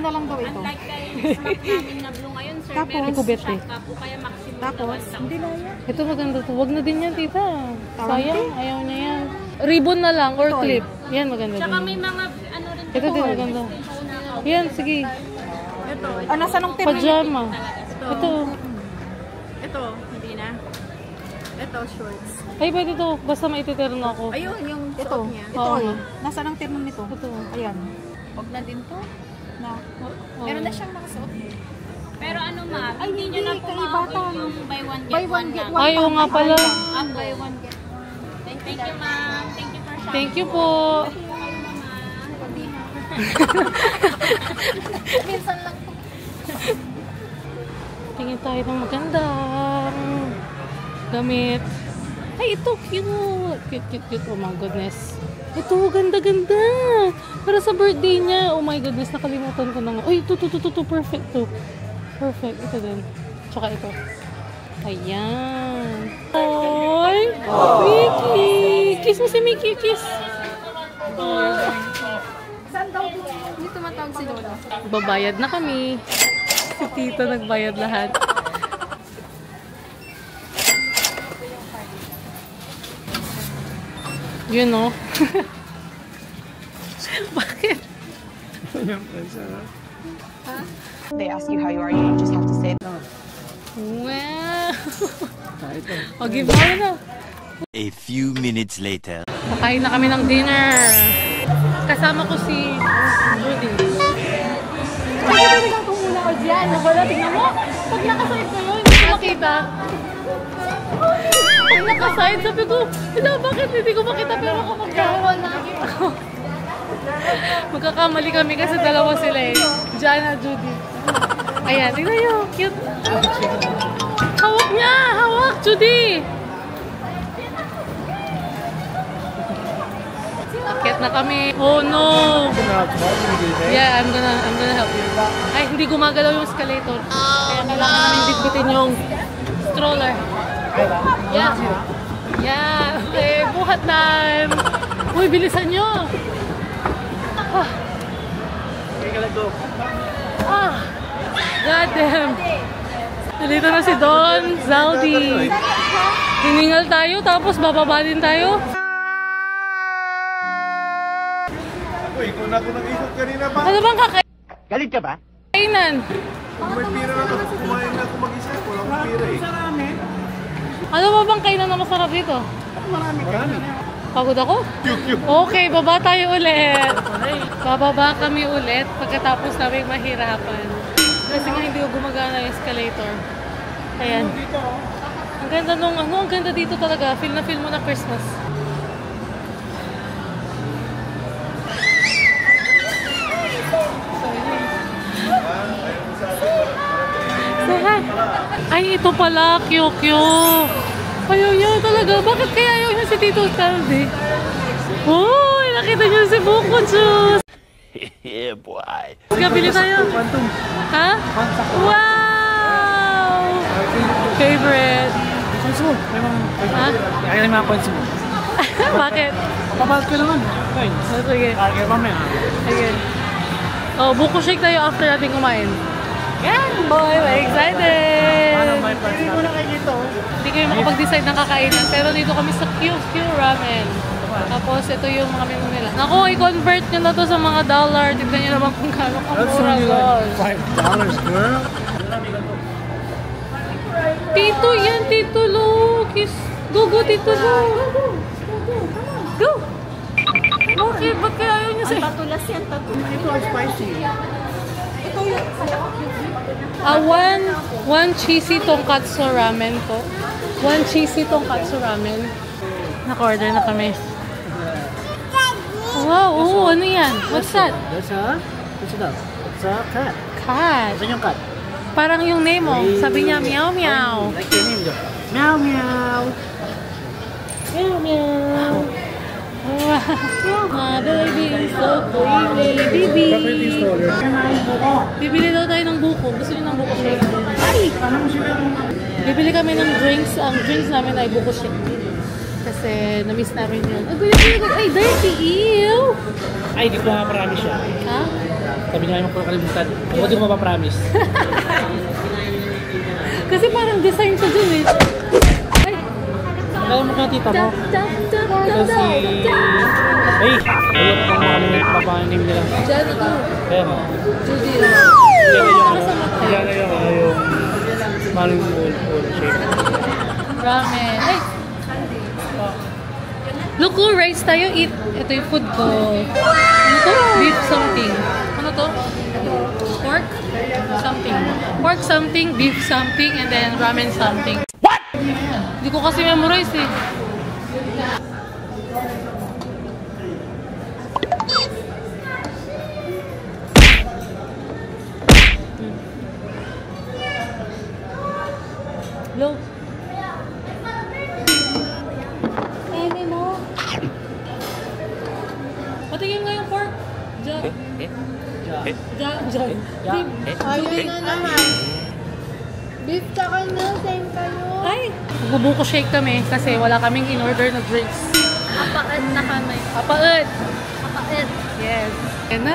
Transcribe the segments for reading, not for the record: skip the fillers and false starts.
na lang daw ito. Unlike kay snack namin na blue ngayon, sir, Tapos, meron kubet siya eh. po kaya maximum Tapos, na 1,000. hindi na yan. Ito maganda to. Wag na din yan, tita. Tawang Sayang, ayaw niya yan. Ribbon na lang or Ito, clip. Yan, maganda Tsaka din. may mga ano rin Ito din maganda. Yan, sige. Ito. Ah, nasa nung term? Pajama. Ito. Ito, hindi na. Ito, shorts. Ay, pwede to. Basta maititerno ako. Ayun, yung Ito. suot niya. Ito. Oo. Nasa nung term nito? Ito. Ayan. Huwag na din to. Na. Meron na siyang nakasuot. Pero ano ma'am, Ay, hindi nyo na hindi, po kaibatan. maabot yung buy one get Buy one one get lang. one. Ay, oo nga pala. Buy one get. Thank you ma'am. Thank you for shopping. Thank you po. Minsan lang po. Tingin tayo ng magandang gamit. Ay, ito cute. Cute. Oh my goodness. Ito, ganda. Para sa birthday niya. Oh my goodness, nakalimutan ko na nga. Uy, ito. Perfect to. Perfect. Ito din. Tsaka ito. Ayan. Oy! Mickey! Kiss mo si Mickey, kiss. Saan daw? Hindi tumatawag si Lola. Babayad na kami. Si Tita nagbayad lahat. Yun, no? Bakit? They ask you how you are, you just have to say Wow! O, give mo na. A few minutes later. Kakain na kami ng dinner. Kasama ko si Rudy. Pwede lang kung muna o dyan. Wala, tingnan mo. Pag nakasahit ko yun, hindi ko makita. Pag nakaside, sabi ko, bakit hindi ko makita pero ako nakita ko. Magkakamali kami kasi dalawa sila eh. Jana, Judy. Ayan, tingnan nyo. Cute. Hawak niya! Hawak, Judy! Akit na kami. Oh no! Yeah, I'm gonna help you. Ay, hindi gumagalaw yung escalator. Kaya kailangan namin bitbitin yung stroller. Yeah. Okay, buhat na. Uy, bilisan nyo. God damn. Nandito na si Don Zaldi. Hiningal tayo, tapos bababa din tayo. Uy, kung ako nag-ikot kanina ba? Ano bang kakain? Galit ka ba? Kainan. Kung may pira na ako, kumain na ako mag-isa. Wala akong pira eh. Ano ba bang kainan na masarap dito? Marami. Pagod ako? Okay, baba tayo ulit. Bababa kami ulit pagkatapos namin mahirapan. Kasi nga hindi gumagana yung escalator. Ayan. Ang ganda nung ang ganda dito talaga. Feel na feel mo na Christmas. So, ay, ito pala. Kyokyo. Ayaw niya talaga. Bakit kaya ayaw niya si Tito Saldi? Uy, nakita niyo si Buko Juice. Yeah, boy. Gabili tayo. Ha? Wow! Favorite. Ha? Kaya yung mga points mo. Bakit? Papalit ka naman. Points. Sige. Kaya mamaya. Sige. Oh, buko shake tayo after natin kumain. Yan, boy. We're excited. Hindi mo na kayo dito. Hindi kayo makapag-decide ng kakainan. Pero dito kami sa QQ Ramen. Tapos ito yung mga menu nila. Naku, i-convert nyo na to sa mga dollar. Tignan nyo naman kung kano kamura. $5, girl. Tito yan, Tito Lucas. Go, Tito Lucas. Go. Okay, ba't kaya ayaw niya sa'yo? Patulas yan, patulas. Ito ang spicy. Ito yung One cheesy tonkatsu ramen po. One cheesy tonkatsu ramen. Naka-order na kami. Wow, oh, ano yan? What's that? That's a cat. Cat. Saan yung cat? Parang yung name mo. Sabi niya, meow meow. Like your name, though. Meow meow. Meow meow. Wow. My baby is so pretty. Bibi. Bibili daw tayo ng buko. Gusto niyo ng buko shake? Ay! Bibili kami ng drinks. Ang drinks namin ay buko shake. Kasi na-miss namin yun. Ay, dirty! Ew! Ay, di ko nga marami siya. Ha? Sabi niya kayo makakalimutan. Huwag yung mapapromise. Kasi parang design ko dun eh. Ay! Kaya mo kaya tita mo. Ito si... Ay! Ayun kung makalimutan pa pa ang name nila. Diyan ito. Kaya mo. Judy. Yan yung maling old shape. Ramen. Ay! Look, rice tayo. Eat. Ito yung food ko. Ano to? Beef something. Ano to? Pork something. Pork something, beef something, and then ramen something. What? Hindi ko kasi memorize eh. Hello? Eme mo. Patigil nga yung pork. Diyan. Diyan. Ayun na naman. Beef tsaka na, same kayo. Ay! Magbubuko shake kami kasi wala kaming in-order na drinks. Apaad na kami. Papaad! Apaad. Yes. Yan na.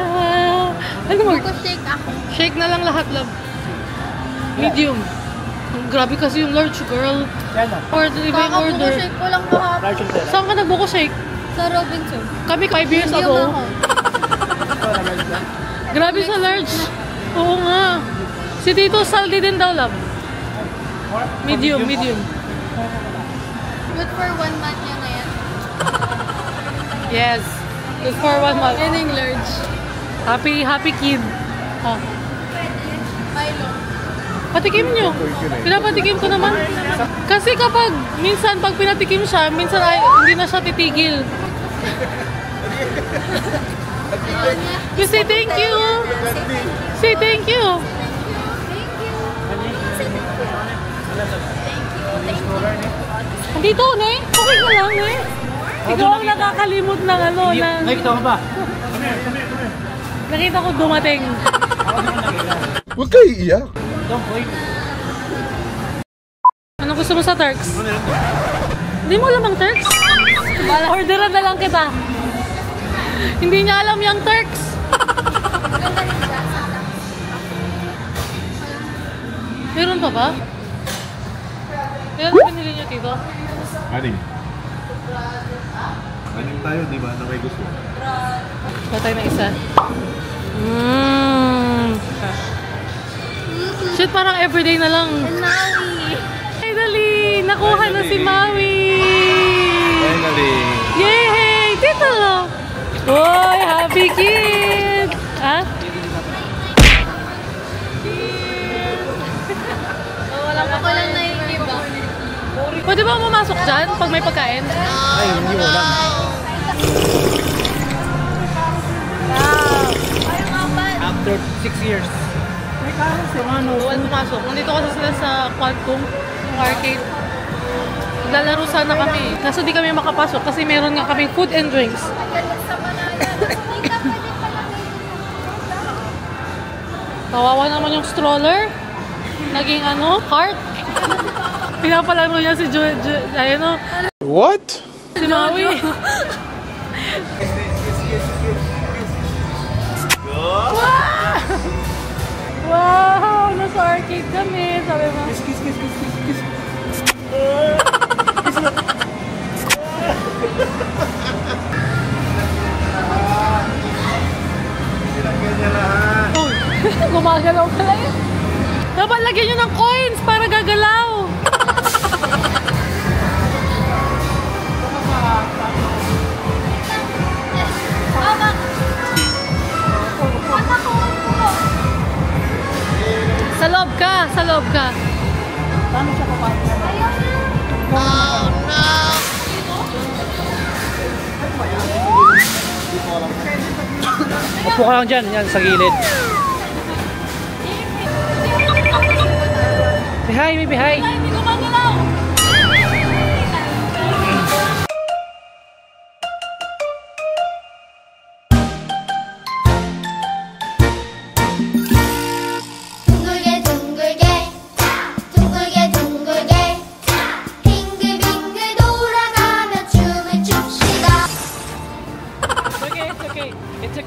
Ano mo? Buko shake ako. Shake na lang lahat, love. Medium. Grabe kasi yung large, girl. Yan na. Order, iba yung Kakabuko order. shake ko lang kahapon. Large yung tela. Saan ka nagbuko shake? Sa Robinson. Kami 5 years Medium ago. ako. Grabe sa large. Oo nga. Si Tito Saldi din daw, love. Medium. Good for 1 month yun na yan. Yes. Good for 1 month. Yan yung large. Happy kid. Ah. Milo. Patikim nyo. Pinapatikim ko naman. Kasi kapag, minsan pag pinatikim siya, minsan ay, hindi na siya titigil. You say thank you. Say thank you. Andito, ne? Okay na lang, ne? Ikaw ang nakakalimot ng ano, ng... Nakikita mo ba? Nakita ko dumating. Huwag kayo iiyak. Don't wait. Anong gusto mo sa Turks? Hindi mo alam ang Turks? Orderan na lang kita. Hindi niya alam yung Turks. Meron pa ba? Kailan na pinili niyo dito? Aning. Aning tayo, di ba? Na may gusto. Patay na isa. Shit, parang everyday na lang. Maui. Finally! Nakuha na si Maui! Finally. Yay! Dito! Boy, happy kid! Ha? Ako lang naiiba. Pwede ba mamasok dyan pag may pagkain? Ay, hindi mo lang. After 6 years. May karos yung ano. Bawal pumasok. Nandito kasi sila sa Quantum, yung arcade. Naglalaro sana kami. Kaso di kami makapasok kasi meron nga kaming food and drinks. Kawawa naman yung stroller. Naging ano, cart. Pinapalaro niya si ayun o. What? Si Maui. Wow! Nasa arcade kami. Sabi mo. Kiss. Nilagyan niya lahat. Uy! Gumagalaw pala yun. Dapat lagyan nyo ng coins para gagalaw. Sa loob ka, sa loob ka. Paano siya papasok? Upo ka lang dyan, yan sa gilid. Say hi, baby, hi. Hindi gumagalaw. 둥글게 둥글게 둥글게 둥글게 빙글빙글 돌아가며 춤을 춥시다.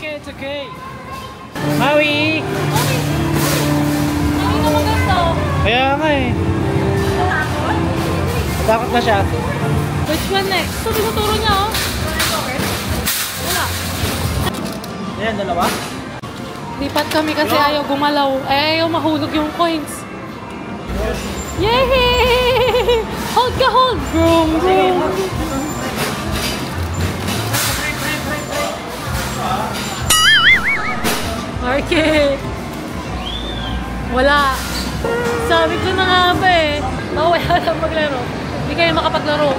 It's okay. Maui! Hindi na maganda. Kaya nga eh. Takot na siya. Which one next? Ito, tinuturo niya oh. Wala. Ayan, dalawa. Lipat kami kasi ayaw gumalaw. Ay, ayaw mahulog yung coins. Yay! Hold ka, hold! Vroom, vroom. Okay. Wala. Sabi ko na nga ba eh. Mawala lang maglaro. Hindi kayo makapaglaro.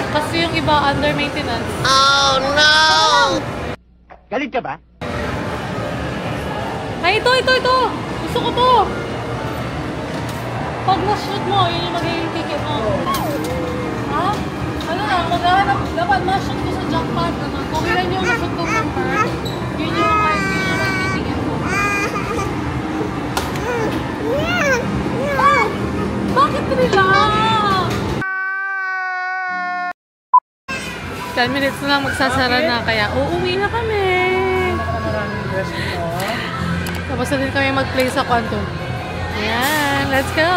Kasi yung iba under maintenance. Oh no! Galit ka ba? Ay, ito! Gusto ko to! Pag na-shoot mo, yun yung magiging ticket mo. Ha? Ano lang, maghahanap, dapat ma-shoot ko sa jackpot naman. Kung ilan yung na-shoot kong number, yun yung magiging ticket mo. Ah! Bakit nila? 10 minutes na lang magsasara na, kaya uuwi na kami. Tapos na din kami mag-play sa Quantum. Ayan, let's go!